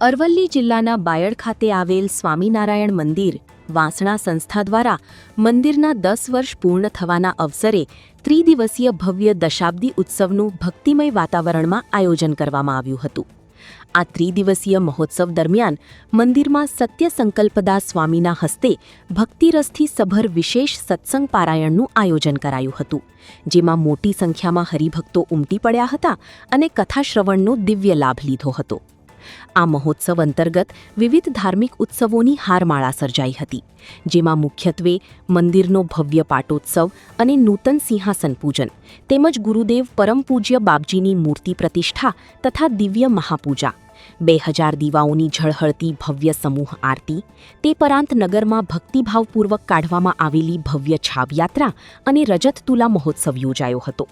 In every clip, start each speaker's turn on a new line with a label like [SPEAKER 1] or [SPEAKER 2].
[SPEAKER 1] અરવલ્લી જિલ્લાના બાયડ ખાતે આવેલ સ્વામિનારાયણ મંદિર વાસણા સંસ્થા દ્વારા મંદિરના 10 વર્ષ પૂર્ણ થવાના અવસરે ત્રિદિવસીય ભવ્ય દશાબ્દી ઉત્સવનું ભક્તિમય વાતાવરણમાં આયોજન કરવામાં આવ્યું હતું। આ ત્રિદિવસીય મહોત્સવ દરમિયાન મંદિરમાં સત્ય સંકલ્પદા સ્વામીના હસ્તે ભક્તિરસથી સભર વિશેષ સત્સંગ પારાયણનું આયોજન કરાયું હતું, જેમાં મોટી સંખ્યામાં હરિભક્તો ઉમટી પડ્યા હતા અને કથાશ્રવણનો દિવ્ય લાભ લીધો હતો। આ મહોત્સવ અંતર્ગત વિવિધ ધાર્મિક ઉત્સવોની હારમાળા સર્જાઈ હતી, જેમાં મુખ્યત્વે મંદિરનો ભવ્ય પાટોત્સવ અને નૂતન સિંહાસન પૂજન તેમજ ગુરુદેવ પરમ પૂજ્ય બાપજીની મૂર્તિ પ્રતિષ્ઠા તથા દિવ્ય મહાપૂજા, 2000 દીવાઓની ઝળહળતી ભવ્ય સમૂહ આરતી, તે પરાંત નગરમાં ભક્તિભાવપૂર્વક કાઢવામાં આવેલી ભવ્ય છાવયાત્રા અને રજત તુલા મહોત્સવ યોજાયો હતો।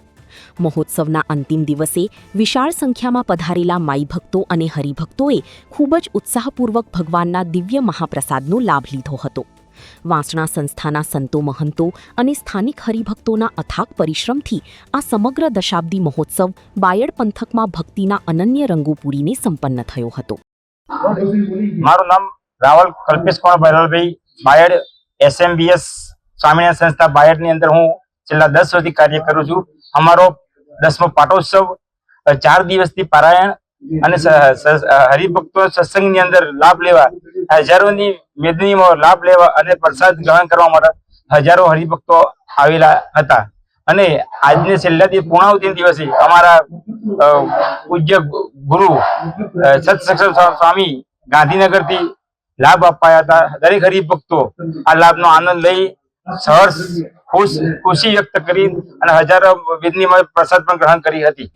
[SPEAKER 1] મહોત્સવના અંતિમ દિવસે વિશાળ સંખ્યામાં પધારેલા માઈ ભક્તો અને હરિભક્તોએ ખૂબ જ ઉત્સાહપૂર્વક ભગવાનના દિવ્ય મહાપ્રસાદનો લાભ લીધો હતો। વાસણા સંસ્થાના સંતો મહંતો અને સ્થાનિક હરિભક્તોના અથાગ પરિશ્રમથી આ સમગ્ર દશાબ્દી મહોત્સવ બાયડ પંથકમાં ભક્તિના અનન્ય રંગો પૂરીને સંપન્ન થયો હતો।
[SPEAKER 2] મારું નામ રાવલ કલ્પેશ કુમાર ભૈરવભાઈ, બાયડ SMBS સ્વામિનારાયણ સંસ્થા બાયડની અંદર હું છેલ્લા 10 વર્ષથી કાર્ય કરું છું। અમારો 10મો પાટોત્સવ 4 દિવસથી પારાયણ અને હરિભક્તો સત્સંગની અંદર લાભ લેવા, હજારોની મેદનીમાં લાભ લેવા અને પ્રસાદ ગ્રહણ કરવા માટે હજારો હરિભક્તો આવેલા હતા। અને આજને છેલ્લા પૂર્ણાહુતિ દિવસે અમારા પૂજ્ય ગુરુ સત્સંગ સ્વામી ગાંધીનગરથી લાભ અપાયા હતા। દરેક હરિભક્તો આ લાભનો આનંદ લઈ સહર્ષ ખુશી વ્યક્ત કરી અને હજારો વિધિમય પ્રસાદ પણ ગ્રહણ કરી હતી।